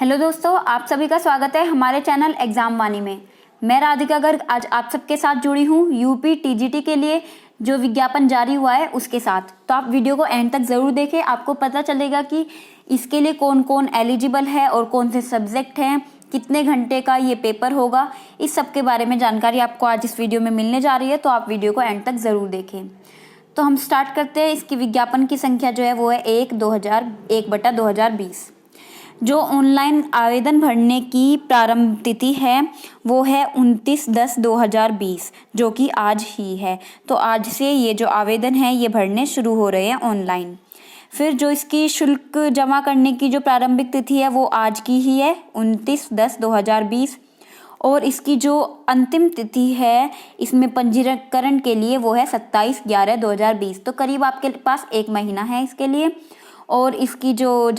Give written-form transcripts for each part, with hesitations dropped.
Hello दोस्तों, आप सभी का स्वागत है हमारे चैनल एग्जाम वाणी में। मैं राधिका गर्ग आज आप सबके साथ जुड़ी हूँ यूपी टीजीटी के लिए जो विज्ञापन जारी हुआ है उसके साथ। तो आप वीडियो को एंड तक ज़रूर देखें, आपको पता चलेगा कि इसके लिए कौन कौन एलिजिबल है और कौन से सब्जेक्ट हैं, कितने घंटे का ये पेपर होगा, इस सब के बारे में जानकारी आपको आज इस वीडियो में मिलने जा रही है। तो आप वीडियो को एंड तक ज़रूर देखें। तो हम स्टार्ट करते हैं। इसकी विज्ञापन की संख्या जो है वो है 1/2020। जो ऑनलाइन आवेदन भरने की प्रारंभ तिथि है वो है 29/10/2020, जो कि आज ही है। तो आज से ये जो आवेदन है ये भरने शुरू हो रहे हैं ऑनलाइन। फिर जो इसकी शुल्क जमा करने की जो प्रारंभिक तिथि है वो आज की ही है 29/10/2020। और इसकी जो अंतिम तिथि है इसमें पंजीकरण के लिए वो है 27/11/2020। तो करीब आपके पास 1 महीना है इसके लिए। और इसकी जो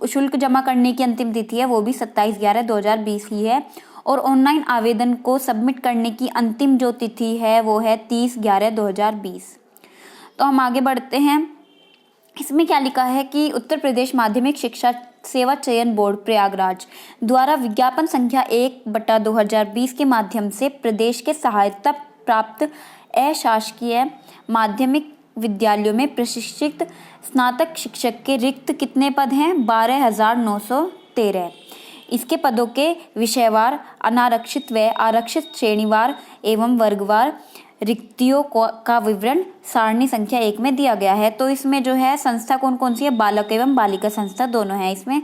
शुल्क जमा करने की अंतिम तिथि है वो भी 27/11/2020 ही है। और ऑनलाइन आवेदन को सबमिट करने की अंतिम जो तिथि है वो है 30/11/2020। तो हम आगे बढ़ते हैं। इसमें क्या लिखा है कि उत्तर प्रदेश माध्यमिक शिक्षा सेवा चयन बोर्ड प्रयागराज द्वारा विज्ञापन संख्या 1/2020 के माध्यम से प्रदेश के सहायता प्राप्त अशासकीय माध्यमिक विद्यालयों में प्रशिक्षित स्नातक शिक्षक के रिक्त कितने पद हैं? 12,913। इसके पदों के विषयवार, अनारक्षित व आरक्षित श्रेणीवार एवं वर्गवार रिक्तियों का विवरण सारणी संख्या 1 में दिया गया है। तो इसमें जो है संस्था कौन कौन सी है? बालक एवं बालिका संस्था दोनों है इसमें।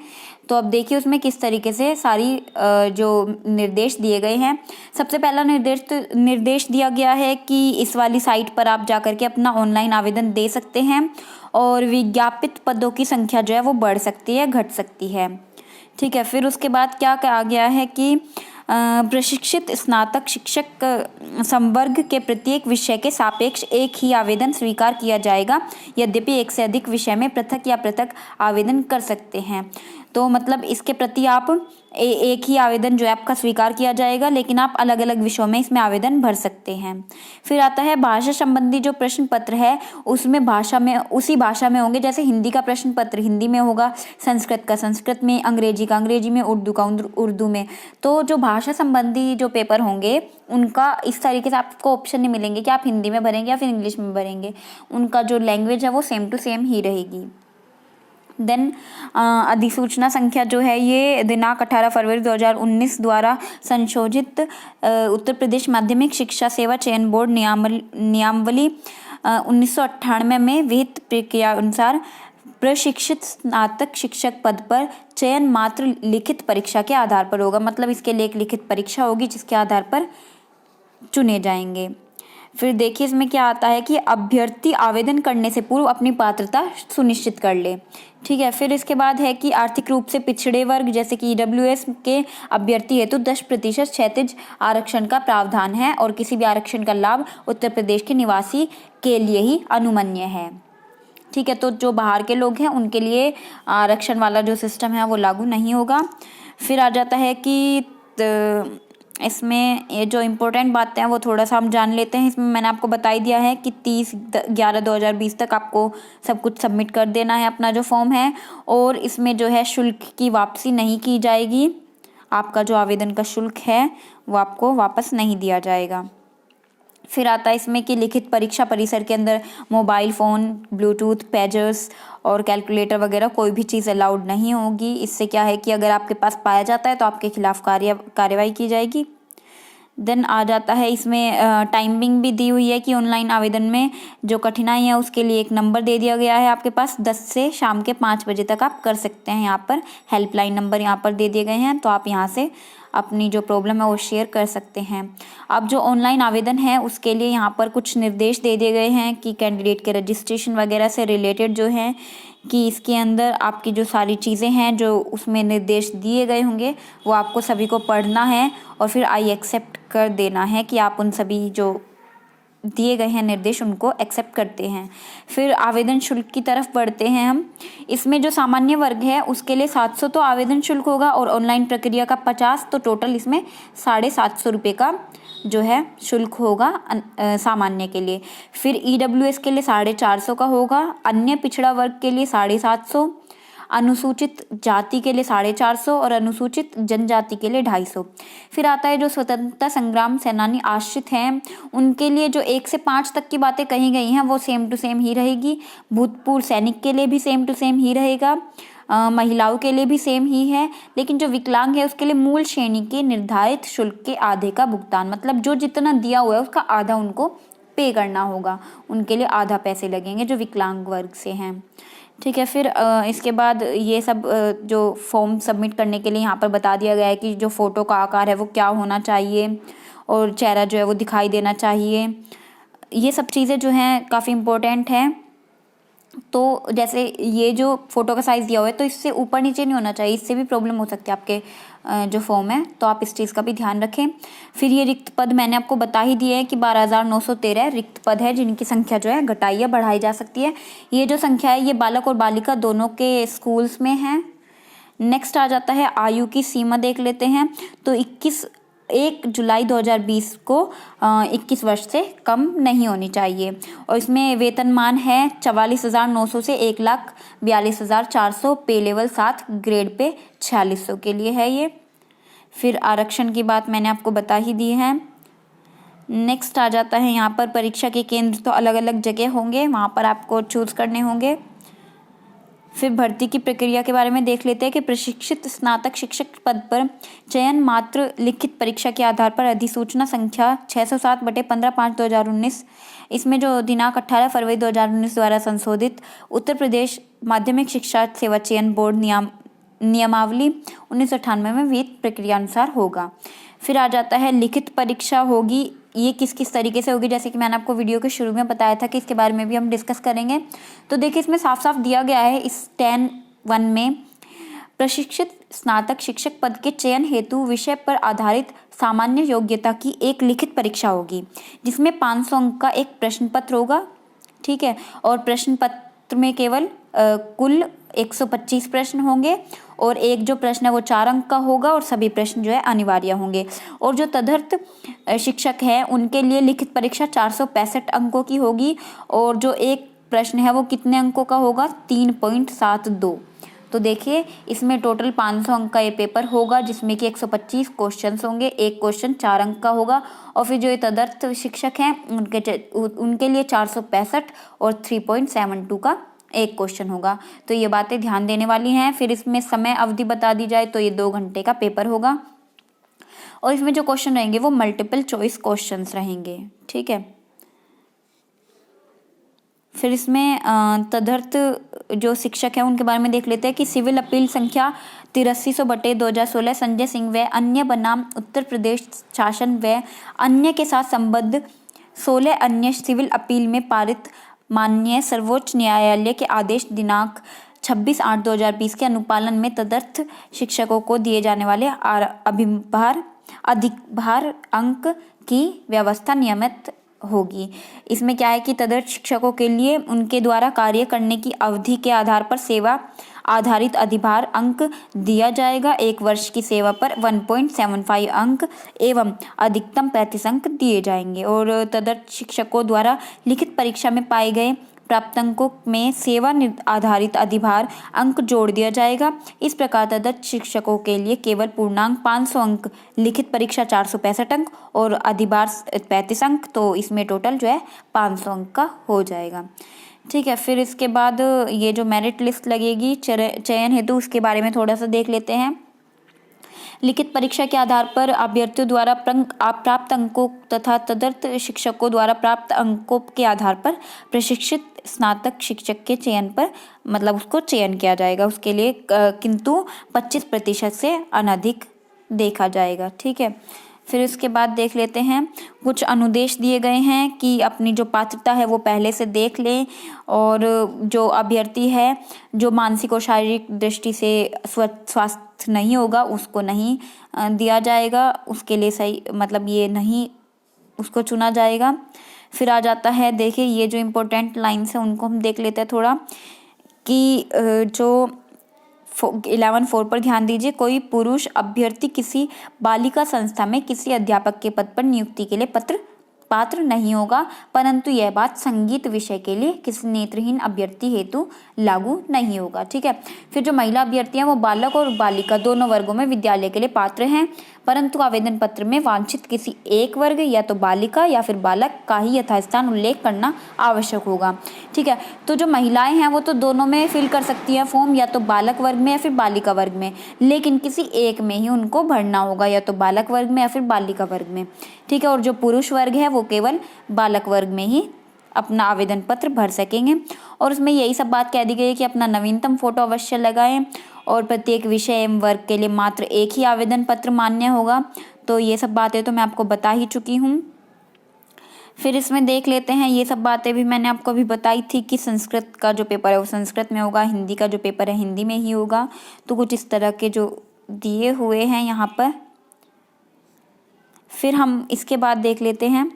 तो अब देखिए उसमें किस तरीके से सारी जो निर्देश दिए गए हैं। सबसे पहला निर्देश दिया गया है कि इस वाली साइट पर आप जाकर के अपना ऑनलाइन आवेदन दे सकते हैं और विज्ञापित पदों की संख्या जो है वो बढ़ सकती है, घट सकती है। ठीक है। फिर उसके बाद क्या कहा गया है कि प्रशिक्षित स्नातक शिक्षक संवर्ग के प्रत्येक विषय के सापेक्ष एक ही आवेदन स्वीकार किया जाएगा, यद्यपि एक से अधिक विषय में पृथक या पृथक आवेदन कर सकते हैं। तो मतलब इसके प्रति आप एक ही आवेदन जो है आपका स्वीकार किया जाएगा, लेकिन आप अलग अलग विषयों में इसमें आवेदन भर सकते हैं। फिर आता है भाषा संबंधी जो प्रश्न पत्र है उसमें उसी भाषा में होंगे। जैसे हिंदी का प्रश्न पत्र हिंदी में होगा, संस्कृत का संस्कृत में, अंग्रेजी का अंग्रेजी में, उर्दू का उर्दू में। तो जो भाषा संबंधी जो पेपर होंगे उनका इस तरीके से आपको ऑप्शन नहीं मिलेंगे कि आप हिंदी में भरेंगे या फिर इंग्लिश में भरेंगे। उनका जो लैंग्वेज है वो सेम टू सेम ही रहेगी। देन अधिसूचना संख्या जो है ये दिनांक 18 फरवरी 2019 द्वारा संशोधित उत्तर प्रदेश माध्यमिक शिक्षा सेवा चयन बोर्ड नियमावली 1998 में विहित प्रक्रिया अनुसार प्रशिक्षित स्नातक शिक्षक पद पर चयन मात्र लिखित परीक्षा के आधार पर होगा। मतलब इसके लिए एक लिखित परीक्षा होगी जिसके आधार पर चुने जाएंगे। फिर देखिए इसमें क्या आता है कि अभ्यर्थी आवेदन करने से पूर्व अपनी पात्रता सुनिश्चित कर ले। ठीक है। फिर इसके बाद है कि आर्थिक रूप से पिछड़े वर्ग जैसे कि ईडब्ल्यूएस के अभ्यर्थी हेतु 10% क्षैतिज आरक्षण का प्रावधान है और किसी भी आरक्षण का लाभ उत्तर प्रदेश के निवासी के लिए ही अनुमन्य है। ठीक है। तो जो बाहर के लोग हैं उनके लिए आरक्षण वाला जो सिस्टम है वो लागू नहीं होगा। फिर आ जाता है कि इसमें ये जो इम्पोर्टेंट बातें हैं वो थोड़ा सा हम जान लेते हैं। इसमें मैंने आपको बता ही दिया है कि 30/11/2020 तक आपको सब कुछ सबमिट कर देना है अपना जो फॉर्म है। और इसमें जो है शुल्क की वापसी नहीं की जाएगी। आपका जो आवेदन का शुल्क है वो आपको वापस नहीं दिया जाएगा। फिर आता है इसमें कि लिखित परीक्षा परिसर के अंदर मोबाइल फ़ोन, ब्लूटूथ, पेजर्स और कैलकुलेटर वगैरह कोई भी चीज़ अलाउड नहीं होगी। इससे क्या है कि अगर आपके पास पाया जाता है तो आपके खिलाफ कार्रवाई की जाएगी। देन आ जाता है इसमें टाइमिंग भी दी हुई है कि ऑनलाइन आवेदन में जो कठिनाई है उसके लिए एक नंबर दे दिया गया है आपके पास। 10 से शाम के 5 बजे तक आप कर सकते हैं। यहाँ पर हेल्पलाइन नंबर यहाँ पर दे दिए गए हैं, तो आप यहाँ से अपनी जो प्रॉब्लम है वो शेयर कर सकते हैं। अब जो ऑनलाइन आवेदन है उसके लिए यहाँ पर कुछ निर्देश दे दिए गए हैं कि कैंडिडेट के रजिस्ट्रेशन वगैरह से रिलेटेड जो है कि इसके अंदर आपकी जो सारी चीज़ें हैं जो उसमें निर्देश दिए गए होंगे वो आपको सभी को पढ़ना है और फिर आई एक्सेप्ट कर देना है कि आप उन सभी जो दिए गए हैं निर्देश उनको एक्सेप्ट करते हैं। फिर आवेदन शुल्क की तरफ बढ़ते हैं हम। इसमें जो सामान्य वर्ग है उसके लिए 700 तो आवेदन शुल्क होगा और ऑनलाइन प्रक्रिया का 50। तो टोटल इसमें 750 रुपये का जो है शुल्क होगा सामान्य के लिए। फिर ईडब्ल्यूएस के लिए 450 का होगा, अन्य पिछड़ा वर्ग के लिए 750, अनुसूचित जाति के लिए 450 और अनुसूचित जनजाति के लिए 250। फिर आता है जो स्वतंत्रता संग्राम सेनानी आश्रित हैं उनके लिए जो 1 से 5 तक की बातें कही गई हैं वो सेम टू सेम ही रहेगी। भूतपूर्व सैनिक के लिए भी सेम टू सेम ही रहेगा। महिलाओं के लिए भी सेम ही है, लेकिन जो विकलांग है उसके लिए मूल श्रेणी के निर्धारित शुल्क के आधे का भुगतान, मतलब जो जितना दिया हुआ है उसका आधा उनको पे करना होगा, उनके लिए आधा पैसे लगेंगे जो विकलांग वर्ग से हैं। ठीक है, फिर इसके बाद ये सब जो फॉर्म सबमिट करने के लिए यहाँ पर बता दिया गया है कि जो फ़ोटो का आकार है वो क्या होना चाहिए और चेहरा जो है वो दिखाई देना चाहिए। ये सब चीज़ें जो हैं काफ़ी इम्पोर्टेंट हैं। तो जैसे ये जो फ़ोटो का साइज़ दिया हुआ है तो इससे ऊपर नीचे नहीं होना चाहिए, इससे भी प्रॉब्लम हो सकती है आपके जो फॉर्म है, तो आप इस चीज़ का भी ध्यान रखें। फिर ये रिक्त पद मैंने आपको बता ही दिए है कि 12,913 रिक्त पद है जिनकी संख्या जो है घटाई या बढ़ाई जा सकती है। ये जो संख्या है ये बालक और बालिका दोनों के स्कूल्स में है। नेक्स्ट आ जाता है आयु की सीमा, देख लेते हैं। तो 1 जुलाई 2020 को 21 वर्ष से कम नहीं होनी चाहिए। और इसमें वेतनमान है 44,900 से 1,42,400, पे लेवल 7, ग्रेड पे 4600 के लिए है ये। फिर आरक्षण की बात मैंने आपको बता ही दी है। नेक्स्ट आ जाता है यहाँ पर परीक्षा के केंद्र तो अलग अलग जगह होंगे, वहाँ पर आपको चूज़ करने होंगे। फिर भर्ती की प्रक्रिया के बारे में देख लेते हैं कि प्रशिक्षित स्नातक शिक्षक पद पर चयन मात्र लिखित परीक्षा के आधार पर अधिसूचना संख्या 607/15/5/2019, इसमें जो दिनांक 18 फरवरी 2019 द्वारा संशोधित उत्तर प्रदेश माध्यमिक शिक्षा सेवा चयन बोर्ड नियमावली 1998 में विहित प्रक्रिया अनुसार होगा। फिर आ जाता है लिखित परीक्षा होगी, ये किस किस तरीके से होगी, जैसे कि मैंने आपको वीडियो के शुरू में बताया था कि इसके बारे में भी हम डिस्कस करेंगे। तो देखिए इसमें साफ साफ दिया गया है इस 10(1) में, प्रशिक्षित स्नातक शिक्षक पद के चयन हेतु विषय पर आधारित सामान्य योग्यता की एक लिखित परीक्षा होगी जिसमें 500 अंक का एक प्रश्न पत्र होगा। ठीक है, और प्रश्न पत्र में केवल कुल 125 प्रश्न होंगे और एक जो प्रश्न है वो 4 अंक का होगा और सभी प्रश्न जो है अनिवार्य होंगे। और जो तदर्थ शिक्षक है उनके लिए लिखित परीक्षा 465 अंकों की होगी और जो एक प्रश्न है वो कितने अंकों का होगा, 3.72। तो देखिए इसमें टोटल 500 अंक का ये पेपर होगा जिसमें कि 125 क्वेश्चंस होंगे, एक क्वेश्चन 4 अंक का होगा। और फिर जो ये तदर्थ शिक्षक हैं उनके लिए 465 और 3.72 का एक क्वेश्चन होगा। तो ये बातें ध्यान देने वाली हैं। फिर इसमें समय अवधि बता दी जाए तो ये 2 घंटे का पेपर होगा और इसमें जो क्वेश्चन रहेंगे वो मल्टीपल चॉइस क्वेश्चंस रहेंगे। ठीक है, फिर इसमें तदर्थ जो शिक्षक है उनके बारे में देख लेते हैं कि सिविल अपील संख्या 8300/2016 संजय सिंह व अन्य बनाम उत्तर प्रदेश शासन व अन्य के साथ संबद्ध 16 अन्य सिविल अपील में पारित माननीय सर्वोच्च न्यायालय के आदेश दिनांक 26/8/2020 के अनुपालन में तदर्थ शिक्षकों को दिए जाने वाले अधिभार अंक की व्यवस्था नियमित होगी। इसमें क्या है कि तदर्थ शिक्षकों के लिए उनके द्वारा कार्य करने की अवधि के आधार पर सेवा आधारित अधिभार अंक दिया जाएगा। 1 वर्ष की सेवा पर 1.75 अंक एवं अधिकतम 35 अंक दिए जाएंगे। और तदर्थ शिक्षकों द्वारा लिखित परीक्षा में पाए गए प्राप्तांकों में सेवा आधारित अधिभार अंक जोड़ दिया जाएगा। इस प्रकार तदर्थ शिक्षकों के लिए केवल पूर्णांक 500 अंक, लिखित परीक्षा 465 अंक और अधिभार 35 अंक, तो इसमें टोटल जो है 500 अंक का हो जाएगा। ठीक है, फिर इसके बाद ये जो मेरिट लिस्ट लगेगी चयन हेतु उसके बारे में थोड़ा सा देख लेते हैं। लिखित परीक्षा के आधार पर अभ्यर्थियों द्वारा प्राप्त अंकों तथा तदर्थ शिक्षकों द्वारा प्राप्त अंकों के आधार पर प्रशिक्षित स्नातक शिक्षक के चयन पर मतलब उसको चयन किया जाएगा, उसके लिए किंतु 25% से अनधिक देखा जाएगा। ठीक है, फिर इसके बाद देख लेते हैं कुछ अनुदेश दिए गए हैं कि अपनी जो पात्रता है वो पहले से देख लें और जो अभ्यर्थी है जो मानसिक और शारीरिक दृष्टि से स्वस्थ नहीं होगा उसको नहीं दिया जाएगा, उसके लिए सही मतलब ये नहीं उसको चुना जाएगा। फिर आ जाता है देखिए ये जो इम्पोर्टेंट लाइन्स हैं उनको हम देख लेते हैं थोड़ा कि जो 11(4) पर ध्यान दीजिए, कोई पुरुष अभ्यर्थी किसी बालिका संस्था में किसी अध्यापक के पद पर नियुक्ति के लिए पात्र पात्र नहीं होगा, परंतु यह बात संगीत विषय के लिए किसी नेत्रहीन अभ्यर्थी हेतु लागू नहीं होगा। ठीक है। फिर जो महिला अभ्यर्थी हैं वो बालक और बालिका दोनों वर्गों में विद्यालय के लिए पात्र हैं, परंतु आवेदन पत्र में वांछित किसी एक वर्ग या तो बालिका या फिर बालक का ही यथास्थान उल्लेख करना आवश्यक होगा। ठीक है। तो जो महिलाएं हैं वो तो दोनों में फिल कर सकती हैं फॉर्म, या तो बालक वर्ग में या फिर बालिका वर्ग में, लेकिन किसी एक में ही उनको भरना होगा, या तो बालक वर्ग में या फिर बालिका वर्ग में। ठीक है। और जो पुरुष वर्ग है वो केवल बालक वर्ग में ही अपना आवेदन पत्र भर सकेंगे। और उसमें यही सब बात कह दी गई है कि अपना नवीनतम फोटो अवश्य लगाएं, और प्रत्येक विषय एवं वर्ग के लिए मात्र एक ही आवेदन पत्र मान्य होगा। तो ये सब बातें तो मैं आपको बता ही चुकी हूँ। फिर इसमें देख लेते हैं, ये सब बातें भी मैंने आपको अभी बताई थी कि संस्कृत का जो पेपर है वो संस्कृत में होगा, हिंदी का जो पेपर है हिंदी में ही होगा। तो कुछ इस तरह के जो दिए हुए हैं यहाँ पर। फिर हम इसके बाद देख लेते हैं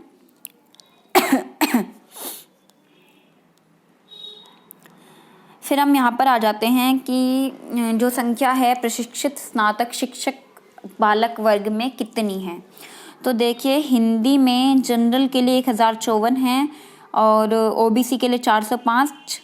फिर हम यहाँ पर आ जाते हैं कि जो संख्या है प्रशिक्षित स्नातक शिक्षक बालक वर्ग में कितनी है। तो देखिए, हिंदी में जनरल के लिए 1054 हैं, और ओबीसी के लिए 405,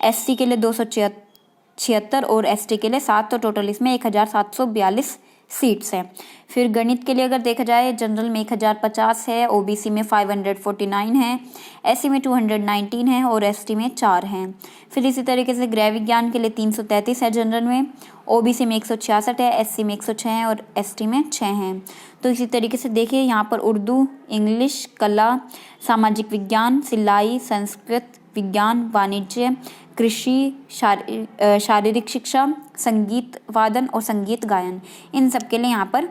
एससी के लिए 276 और एसटी के लिए 7। तो टोटल इसमें 1742 सीट्स हैं। फिर गणित के लिए अगर देखा जाए, जनरल में 1050 है, ओबीसी में 549 है, एससी में 219 है और एसटी में 4 हैं। फिर इसी तरीके से गृह विज्ञान के लिए 333 है जनरल में, ओबीसी में 166 है, एससी में 106 है और एसटी में 6 हैं। तो इसी तरीके से देखिए यहाँ पर उर्दू, इंग्लिश, कला, सामाजिक विज्ञान, सिलाई, संस्कृत, विज्ञान, वाणिज्य, कृषि, शारीरिक शिक्षा, संगीत वादन और संगीत गायन, इन सब के लिए यहाँ पर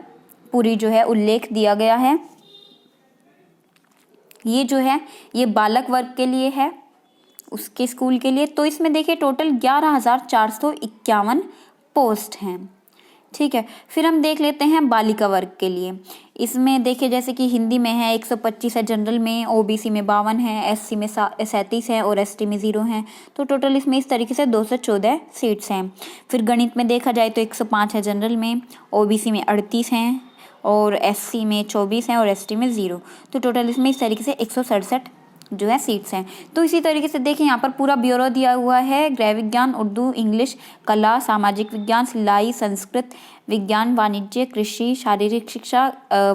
पूरी जो है उल्लेख दिया गया है। ये जो है ये बालक वर्ग के लिए है, उसके स्कूल के लिए। तो इसमें देखिए टोटल 11,451 पोस्ट हैं। ठीक है। फिर हम देख लेते हैं बालिका वर्ग के लिए। इसमें देखिए जैसे कि हिंदी में है 125 है जनरल में, ओबीसी में 52 है, एससी में 37 है और एसटी में 0 है। तो टोटल इसमें इस तरीके से 214 सीट्स हैं। फिर गणित में देखा जाए तो 105 है जनरल में, ओबीसी में 38 हैं और एससी में 24 हैं और एसटी में 0। तो टोटल इसमें इस तरीके से 167 जो है सीट्स हैं। तो इसी तरीके से देखिए यहाँ पर पूरा ब्यौरा दिया हुआ है। गृह विज्ञान, उर्दू, इंग्लिश, कला, सामाजिक विज्ञान, सिलाई, संस्कृत, विज्ञान, वाणिज्य, कृषि, शारीरिक शिक्षा,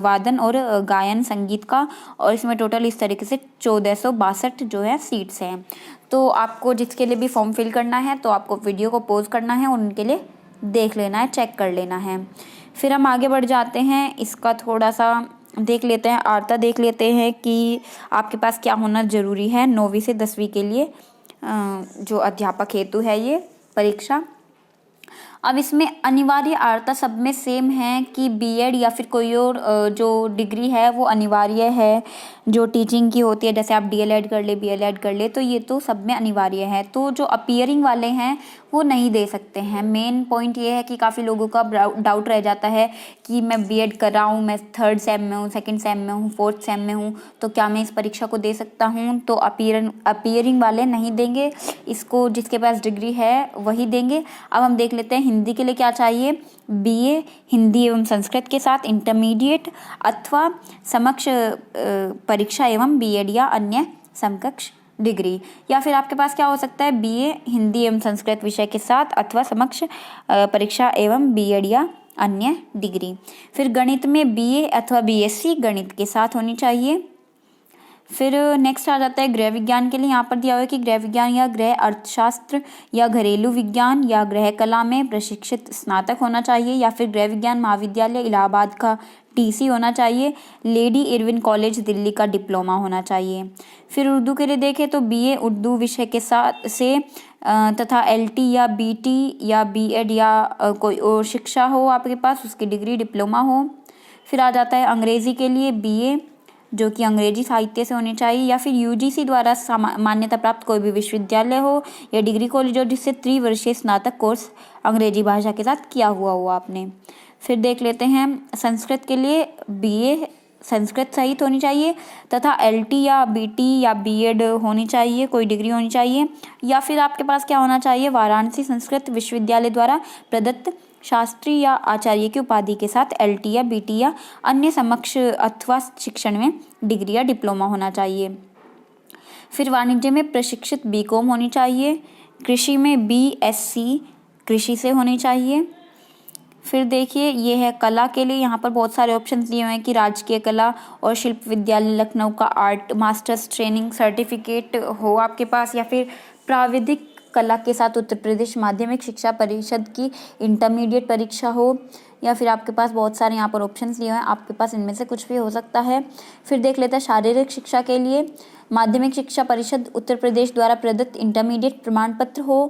वादन और गायन, संगीत का, और इसमें टोटल इस तरीके से 1462 जो है सीट्स हैं। तो आपको जिसके लिए भी फॉर्म फिल करना है तो आपको वीडियो को पॉज करना है और उनके लिए देख लेना है, चेक कर लेना है। फिर हम आगे बढ़ जाते हैं, इसका थोड़ा सा देख लेते हैं, आर्ता देख लेते हैं कि आपके पास क्या होना ज़रूरी है 9वीं से 10वीं के लिए जो अध्यापक हेतु है ये परीक्षा। अब इसमें अनिवार्य आर्ता सब में सेम है कि बीएड या फिर कोई और जो डिग्री है वो अनिवार्य है, जो टीचिंग की होती है, जैसे आप डीएलएड कर ले, बीएलएड कर ले, तो ये तो सब में अनिवार्य है। तो जो अपीयरिंग वाले हैं वो नहीं दे सकते हैं। मेन पॉइंट ये है कि काफ़ी लोगों का डाउट रह जाता है कि मैं बीएड कर रहा हूँ, मैं 3rd सेम में हूँ, 2nd सेम में हूँ, 4th सेम में हूँ, तो क्या मैं इस परीक्षा को दे सकता हूँ? तो अपीयरिंग वाले नहीं देंगे इसको, जिसके पास डिग्री है वही देंगे। अब हम देख लेते हैं हिंदी के लिए क्या चाहिए। बीए हिंदी एवं संस्कृत के साथ इंटरमीडिएट अथवा समकक्ष परीक्षा एवं बीएड या अन्य समकक्ष डिग्री, या फिर आपके पास क्या हो सकता है बीए हिंदी एवं संस्कृत विषय के साथ अथवा समकक्ष परीक्षा एवं बीएड या अन्य डिग्री। फिर गणित में बीए अथवा बीएससी गणित के साथ होनी चाहिए। फिर नेक्स्ट आ जाता है गृह विज्ञान के लिए। यहाँ पर दिया हुआ है कि गृह विज्ञान या गृह अर्थशास्त्र या घरेलू विज्ञान या गृह कला में प्रशिक्षित स्नातक होना चाहिए, या फिर गृह विज्ञान महाविद्यालय इलाहाबाद का टीसी होना चाहिए, लेडी इरविन कॉलेज दिल्ली का डिप्लोमा होना चाहिए। फिर उर्दू के लिए देखें तो बीए उर्दू विषय के साथ से तथा एलटी या बीटी या बीएड या कोई और शिक्षा हो आपके पास, उसकी डिग्री डिप्लोमा हो। फिर आ जाता है अंग्रेज़ी के लिए बीए जो कि अंग्रेजी साहित्य से होनी चाहिए, या फिर यूजीसी द्वारा मान्यता प्राप्त कोई भी विश्वविद्यालय हो या डिग्री कॉलेज हो जिससे त्रिवर्षीय स्नातक कोर्स अंग्रेजी भाषा के साथ किया हुआ हो आपने। फिर देख लेते हैं संस्कृत के लिए बीए संस्कृत सहित होनी चाहिए तथा एलटी या बीटी या बीएड होनी चाहिए, कोई डिग्री होनी चाहिए, या फिर आपके पास क्या होना चाहिए वाराणसी संस्कृत विश्वविद्यालय द्वारा प्रदत्त शास्त्री या आचार्य की उपाधि के साथ LT या BT या अन्य समकक्ष अथवा शिक्षण में डिग्री या डिप्लोमा होना चाहिए। फिर वाणिज्य में प्रशिक्षित BCom होनी चाहिए। कृषि में BSc कृषि से होनी चाहिए। फिर देखिए ये है कला के लिए, यहाँ पर बहुत सारे ऑप्शंस दिए हुए हैं कि राजकीय कला और शिल्प विद्यालय लखनऊ का आर्ट मास्टर्स ट्रेनिंग सर्टिफिकेट हो आपके पास, या फिर प्राविधिक कला के साथ उत्तर प्रदेश माध्यमिक शिक्षा परिषद की इंटरमीडिएट परीक्षा हो, या फिर आपके पास बहुत सारे यहाँ पर ऑप्शंस दिए हुए हैं, आपके पास इनमें से कुछ भी हो सकता है। फिर देख लेते हैं शारीरिक शिक्षा के लिए माध्यमिक शिक्षा परिषद उत्तर प्रदेश द्वारा प्रदत्त इंटरमीडिएट प्रमाण पत्र हो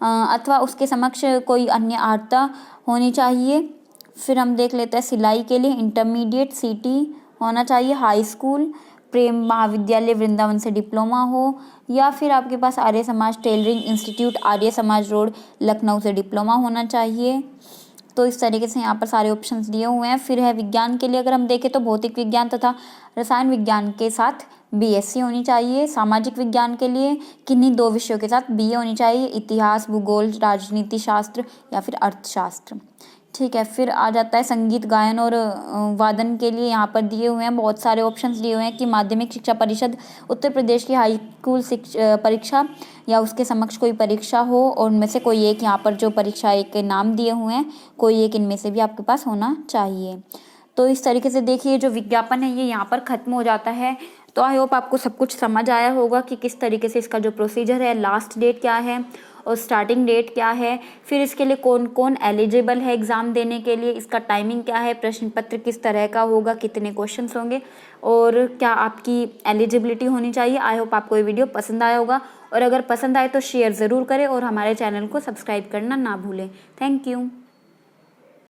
अथवा उसके समक्ष कोई अन्य अर्हता होनी चाहिए। फिर हम देख लेते हैं सिलाई के लिए इंटरमीडिएट CT होना चाहिए। हाई स्कूल प्रेम महाविद्यालय वृंदावन से डिप्लोमा हो, या फिर आपके पास Arya Samaj tailoring institute Arya Samaj road Lucknow से डिप्लोमा होना चाहिए। तो इस तरीके से यहाँ पर सारे ऑप्शंस दिए हुए हैं। फिर है विज्ञान के लिए अगर हम देखें तो भौतिक विज्ञान तथा रसायन विज्ञान के साथ BSc होनी चाहिए। सामाजिक विज्ञान के लिए किन्हीं 2 विषयों के साथ BA होनी चाहिए, इतिहास भूगोल राजनीति शास्त्र या फिर अर्थशास्त्र। ठीक है, फिर आ जाता है संगीत गायन और वादन के लिए, यहाँ पर दिए हुए हैं बहुत सारे ऑप्शंस दिए हुए हैं कि माध्यमिक शिक्षा परिषद उत्तर प्रदेश की हाई स्कूल परीक्षा या उसके समक्ष कोई परीक्षा हो, और उनमें से कोई एक यहाँ पर जो परीक्षा एक के नाम दिए हुए हैं कोई एक इनमें से भी आपके पास होना चाहिए। तो इस तरीके से देखिए जो विज्ञापन है ये यहाँ पर ख़त्म हो जाता है। तो आई होप आपको सब कुछ समझ आया होगा कि किस तरीके से इसका जो प्रोसीजर है, लास्ट डेट क्या है और स्टार्टिंग डेट क्या है, फिर इसके लिए कौन कौन एलिजिबल है एग्ज़ाम देने के लिए, इसका टाइमिंग क्या है, प्रश्न पत्र किस तरह का होगा, कितने क्वेश्चंस होंगे और क्या आपकी एलिजिबिलिटी होनी चाहिए। आई होप आपको ये वीडियो पसंद आया होगा, और अगर पसंद आए तो शेयर ज़रूर करें और हमारे चैनल को सब्सक्राइब करना ना भूलें। Thank you.